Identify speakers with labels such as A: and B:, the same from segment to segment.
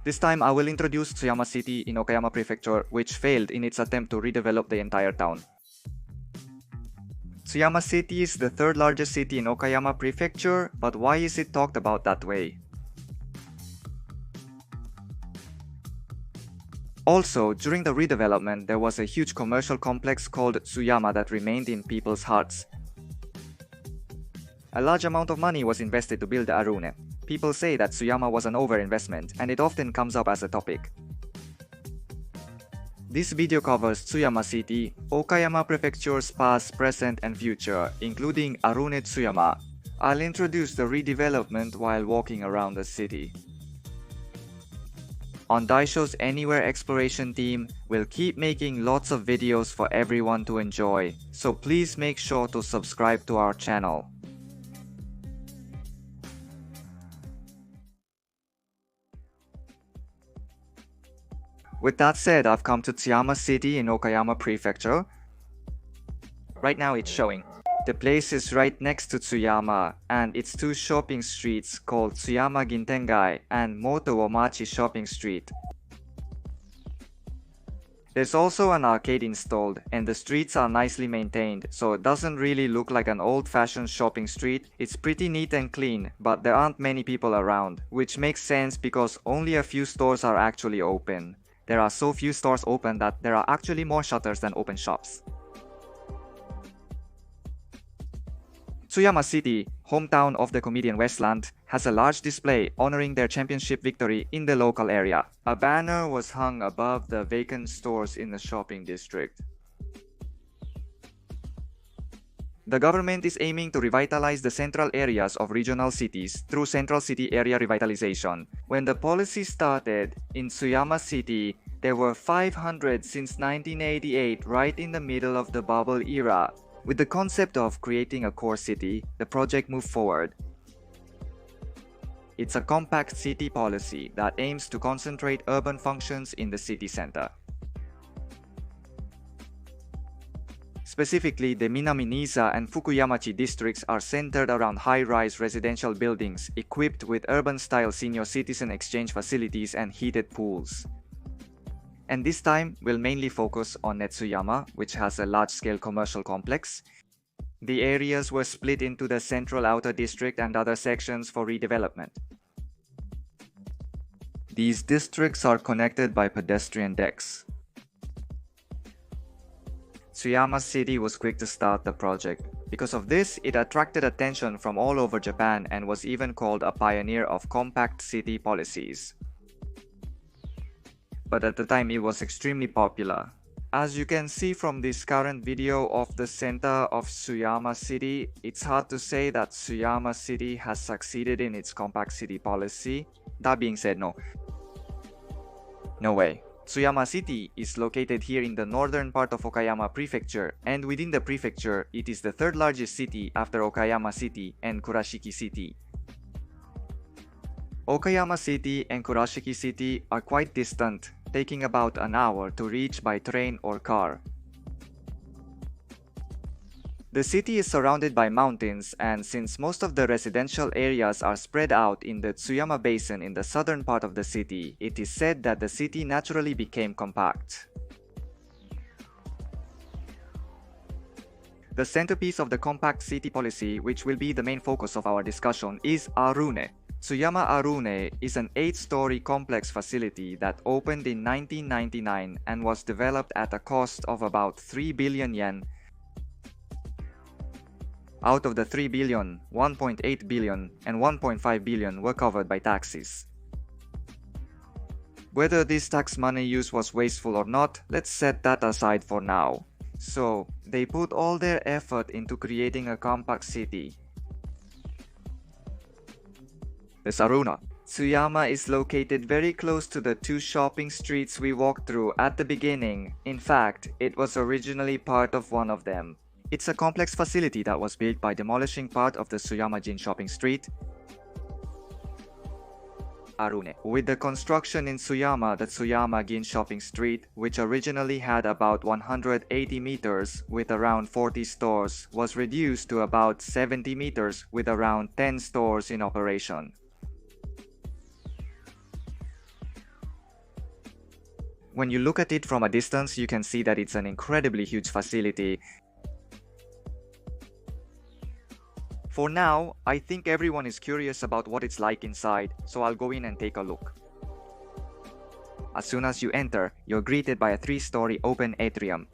A: This time I will introduce Tsuyama City in Okayama Prefecture, which failed in its attempt to redevelop the entire town. Tsuyama City is the third largest city in Okayama Prefecture, but why is it talked about that way? Also, during the redevelopment, there was a huge commercial complex called Tsuyama that remained in people's hearts. A large amount of money was invested to build the Arune. People say that Tsuyama was an overinvestment, and it often comes up as a topic. This video covers Tsuyama City, Okayama Prefecture's past, present, and future, including Arune Tsuyama. I'll introduce the redevelopment while walking around the city. On Daisho's Anywhere Exploration team, we'll keep making lots of videos for everyone to enjoy, so please make sure to subscribe to our channel. With that said, I've come to Tsuyama City in Okayama Prefecture. Right now it's showing. The place is right next to Tsuyama, and its two shopping streets called Tsuyama Gintengai and Moto Omachi Shopping Street. There's also an arcade installed, and the streets are nicely maintained, so it doesn't really look like an old-fashioned shopping street. It's pretty neat and clean, but there aren't many people around, which makes sense because only a few stores are actually open. There are so few stores open that there are actually more shutters than open shops. Tsuyama City, hometown of the comedian Westland, has a large display honoring their championship victory in the local area. A banner was hung above the vacant stores in the shopping district. The government is aiming to revitalize the central areas of regional cities through Central City Area Revitalization. When the policy started, in Tsuyama City, there were 500 since 1988, right in the middle of the bubble era. With the concept of creating a core city, the project moved forward. It's a compact city policy that aims to concentrate urban functions in the city center. Specifically, the Minami-Niza and Fukuyamachi districts are centered around high-rise residential buildings equipped with urban-style senior citizen exchange facilities and heated pools. And this time, we'll mainly focus on Netsuyama, which has a large-scale commercial complex. The areas were split into the central outer district and other sections for redevelopment. These districts are connected by pedestrian decks. Tsuyama City was quick to start the project. Because of this, it attracted attention from all over Japan and was even called a pioneer of compact city policies. But at the time, it was extremely popular. As you can see from this current video of the center of Tsuyama City, it's hard to say that Tsuyama City has succeeded in its compact city policy. That being said, no way. Tsuyama City is located here in the northern part of Okayama Prefecture, and within the prefecture, it is the third largest city after Okayama City and Kurashiki City. Okayama City and Kurashiki City are quite distant, taking about an hour to reach by train or car. The city is surrounded by mountains, and since most of the residential areas are spread out in the Tsuyama Basin in the southern part of the city, it is said that the city naturally became compact. The centerpiece of the compact city policy, which will be the main focus of our discussion, is Arune. Tsuyama Arune is an 8-story complex facility that opened in 1999 and was developed at a cost of about 3 billion yen. Out of the 3 billion, 1.8 billion and 1.5 billion were covered by taxes. Whether this tax money use was wasteful or not, let's set that aside for now. So, they put all their effort into creating a compact city. There's Arune. Tsuyama is located very close to the two shopping streets we walked through at the beginning. In fact, it was originally part of one of them. It's a complex facility that was built by demolishing part of the Tsuyama-jin shopping street, Arune. With the construction in Tsuyama, the Tsuyama-gin shopping street, which originally had about 180 meters with around 40 stores, was reduced to about 70 meters with around 10 stores in operation. When you look at it from a distance, you can see that it's an incredibly huge facility. For now, I think everyone is curious about what it's like inside, so I'll go in and take a look. As soon as you enter, you're greeted by a 3-story open atrium.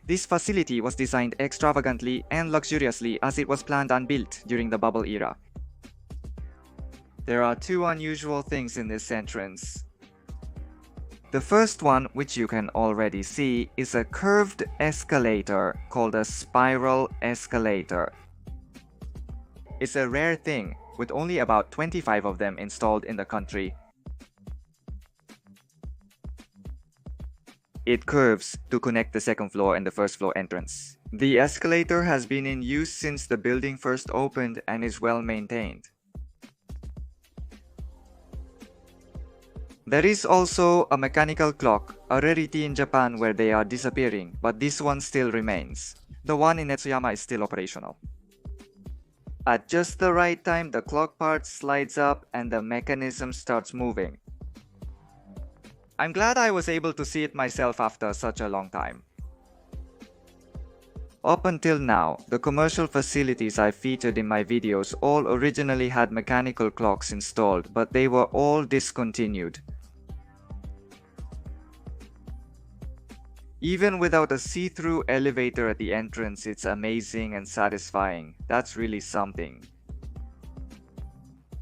A: This facility was designed extravagantly and luxuriously as it was planned and built during the bubble era. There are 2 unusual things in this entrance. The first one, which you can already see, is a curved escalator called a spiral escalator. It's a rare thing, with only about 25 of them installed in the country. It curves to connect the second floor and the first floor entrance. The escalator has been in use since the building first opened and is well maintained. There is also a mechanical clock, a rarity in Japan where they are disappearing, but this one still remains. The one in Tsuyama is still operational. At just the right time, the clock part slides up and the mechanism starts moving. I'm glad I was able to see it myself after such a long time. Up until now, the commercial facilities I featured in my videos all originally had mechanical clocks installed, but they were all discontinued. Even without a see-through elevator at the entrance, it's amazing and satisfying. That's really something.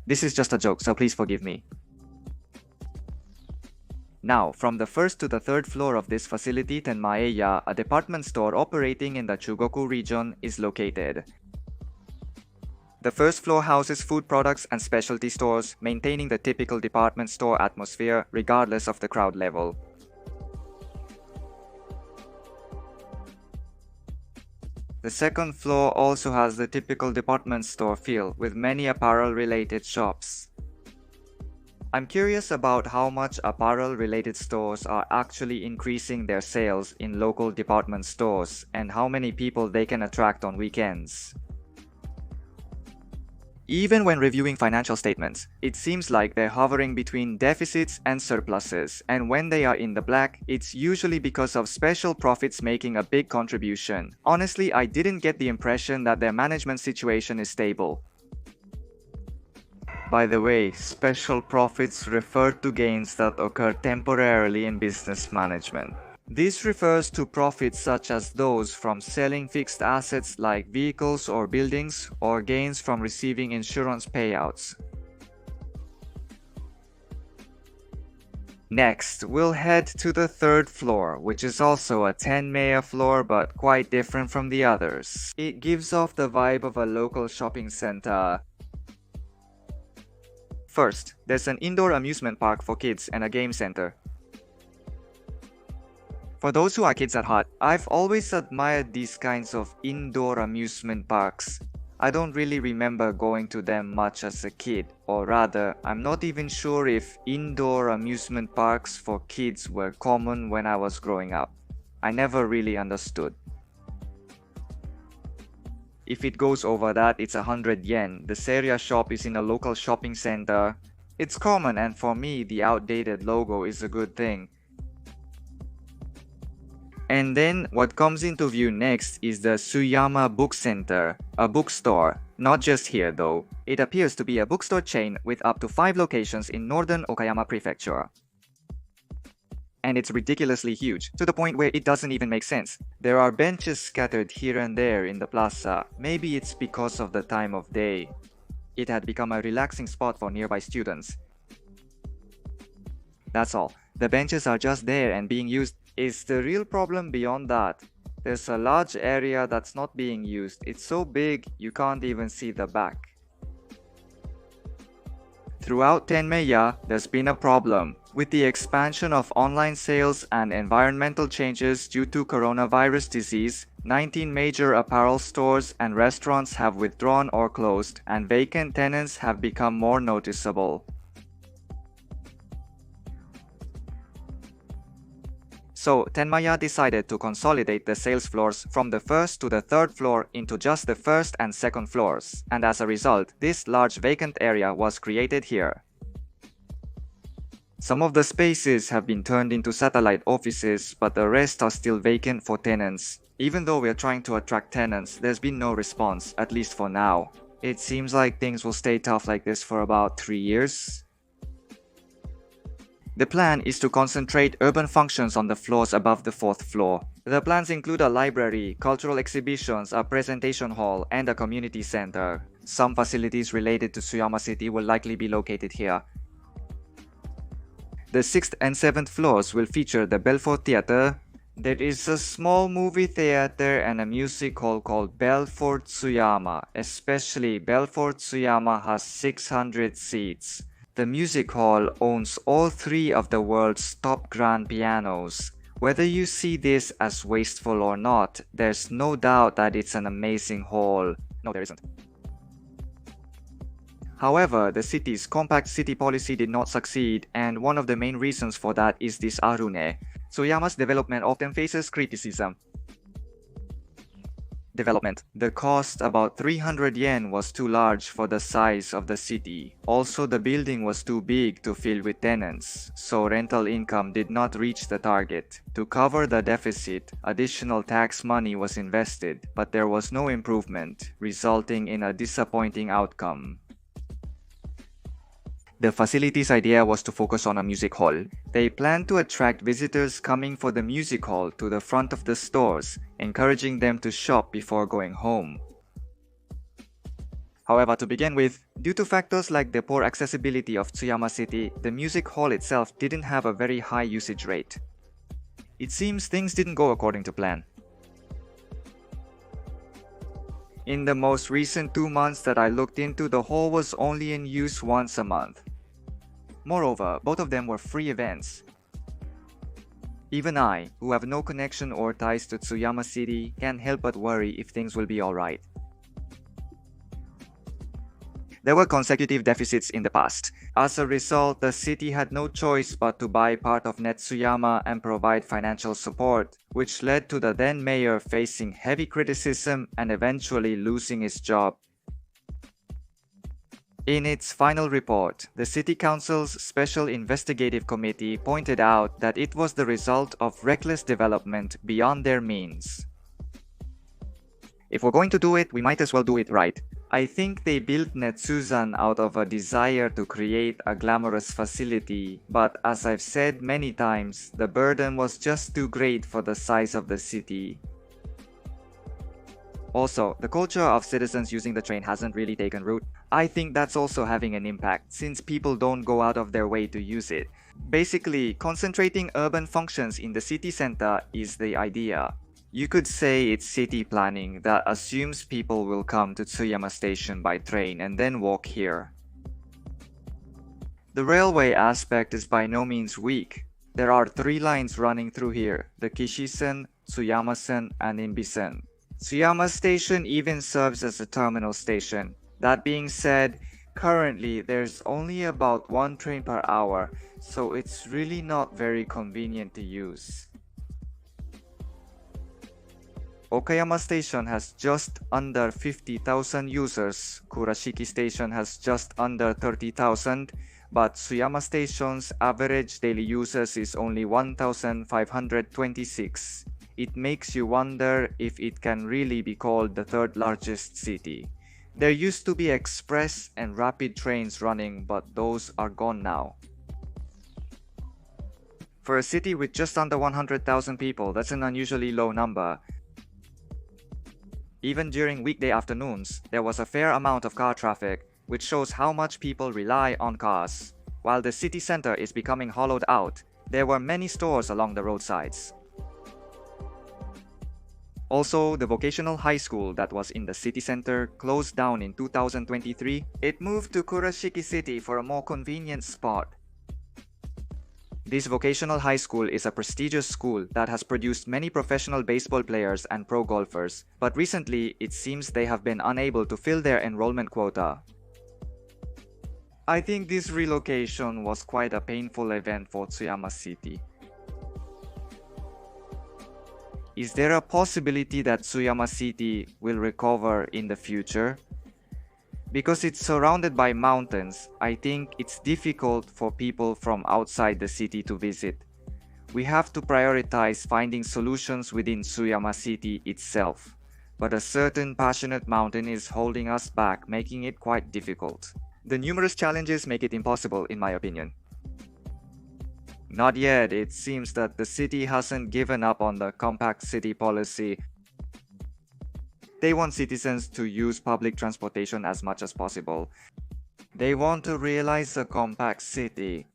A: This is just a joke, so please forgive me. Now, from the first to the third floor of this facility, Tenmaeya, a department store operating in the Chugoku region, is located. The first floor houses food products and specialty stores, maintaining the typical department store atmosphere regardless of the crowd level. The second floor also has the typical department store feel, with many apparel-related shops. I'm curious about how much apparel-related stores are actually increasing their sales in local department stores and how many people they can attract on weekends. Even when reviewing financial statements, it seems like they're hovering between deficits and surpluses, and when they are in the black, it's usually because of special profits making a big contribution. Honestly, I didn't get the impression that their management situation is stable. By the way, special profits refer to gains that occur temporarily in business management. This refers to profits such as those from selling fixed assets like vehicles or buildings, or gains from receiving insurance payouts. Next, we'll head to the third floor, which is also a Tenmaeya floor but quite different from the others. It gives off the vibe of a local shopping center. First, there's an indoor amusement park for kids and a game center. For those who are kids at heart, I've always admired these kinds of indoor amusement parks. I don't really remember going to them much as a kid, or rather, I'm not even sure if indoor amusement parks for kids were common when I was growing up. I never really understood. If it goes over that, it's 100 yen. The Seria shop is in a local shopping center. It's common, and for me, the outdated logo is a good thing. And then, what comes into view next is the Tsuyama Book Center, a bookstore. Not just here though. It appears to be a bookstore chain with up to 5 locations in northern Okayama Prefecture. And it's ridiculously huge, to the point where it doesn't even make sense. There are benches scattered here and there in the plaza. Maybe it's because of the time of day. It had become a relaxing spot for nearby students. That's all. The benches are just there and being used. Is the real problem beyond that? There's a large area that's not being used. It's so big, you can't even see the back. Throughout Tenmaeya, there's been a problem. With the expansion of online sales and environmental changes due to coronavirus disease, 19 major apparel stores and restaurants have withdrawn or closed, and vacant tenants have become more noticeable. So, Tenmaeya decided to consolidate the sales floors from the first to the third floor into just the first and second floors, and as a result, this large vacant area was created here. Some of the spaces have been turned into satellite offices, but the rest are still vacant for tenants. Even though we are trying to attract tenants, there's been no response, at least for now. It seems like things will stay tough like this for about 3 years. The plan is to concentrate urban functions on the floors above the 4th floor. The plans include a library, cultural exhibitions, a presentation hall, and a community center. Some facilities related to Tsuyama City will likely be located here. The 6th and 7th floors will feature the Belfort Theatre. There is a small movie theater and a music hall called Belfort Tsuyama. Especially Belfort Tsuyama has 600 seats. The music hall owns all 3 of the world's top grand pianos. Whether you see this as wasteful or not, there's no doubt that it's an amazing hall. No, there isn't. However, the city's compact city policy did not succeed, and one of the main reasons for that is this Arune. Tsuyama's development often faces criticism. Development. The cost, about 300 yen, was too large for the size of the city. Also, the building was too big to fill with tenants, so rental income did not reach the target. To cover the deficit, additional tax money was invested, but there was no improvement, resulting in a disappointing outcome. The facility's idea was to focus on a music hall. They planned to attract visitors coming for the music hall to the front of the stores, encouraging them to shop before going home. However, to begin with, due to factors like the poor accessibility of Tsuyama City, the music hall itself didn't have a very high usage rate. It seems things didn't go according to plan. In the most recent 2 months that I looked into, the hall was only in use once a month. Moreover, both of them were free events. Even I, who have no connection or ties to Tsuyama City, can't help but worry if things will be alright. There were consecutive deficits in the past. As a result, the city had no choice but to buy part of Net Tsuyama and provide financial support, which led to the then mayor facing heavy criticism and eventually losing his job. In its final report, the City Council's Special Investigative Committee pointed out that it was the result of reckless development beyond their means. If we're going to do it, we might as well do it right. I think they built Netsuzan out of a desire to create a glamorous facility, but as I've said many times, the burden was just too great for the size of the city. Also, the culture of citizens using the train hasn't really taken root. I think that's also having an impact, since people don't go out of their way to use it. Basically, concentrating urban functions in the city center is the idea. You could say it's city planning that assumes people will come to Tsuyama Station by train and then walk here. The railway aspect is by no means weak. There are 3 lines running through here, the Kishisen, Tsuyama-sen, and Inbisen. Tsuyama Station even serves as a terminal station. That being said, currently there's only about 1 train per hour, so it's really not very convenient to use. Okayama Station has just under 50,000 users, Kurashiki Station has just under 30,000, but Tsuyama Station's average daily users is only 1,526. It makes you wonder if it can really be called the 3rd largest city. There used to be express and rapid trains running, but those are gone now. For a city with just under 100,000 people, that's an unusually low number. Even during weekday afternoons, there was a fair amount of car traffic, which shows how much people rely on cars. While the city center is becoming hollowed out, there were many stores along the roadsides. Also, the vocational high school that was in the city center closed down in 2023. It moved to Kurashiki City for a more convenient spot. This vocational high school is a prestigious school that has produced many professional baseball players and pro golfers, but recently it seems they have been unable to fill their enrollment quota. I think this relocation was quite a painful event for Tsuyama City. Is there a possibility that Tsuyama City will recover in the future? Because it's surrounded by mountains, I think it's difficult for people from outside the city to visit. We have to prioritize finding solutions within Tsuyama city itself. But a certain passionate mountain is holding us back, making it quite difficult. The numerous challenges make it impossible, in my opinion. Not yet. It seems that the city hasn't given up on the compact city policy. They want citizens to use public transportation as much as possible. They want to realize a compact city.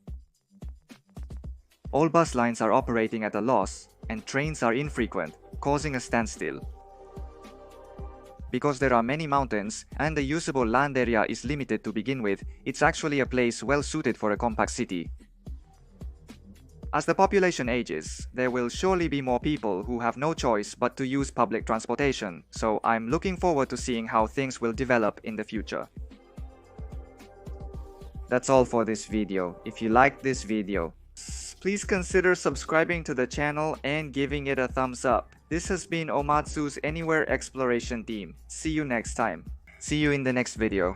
A: All bus lines are operating at a loss, and trains are infrequent, causing a standstill. Because there are many mountains, and the usable land area is limited to begin with, it's actually a place well suited for a compact city. As the population ages, there will surely be more people who have no choice but to use public transportation, so I'm looking forward to seeing how things will develop in the future. That's all for this video. If you liked this video, please consider subscribing to the channel and giving it a thumbs up. This has been Omatsu's Anywhere Exploration team. See you next time. See you in the next video.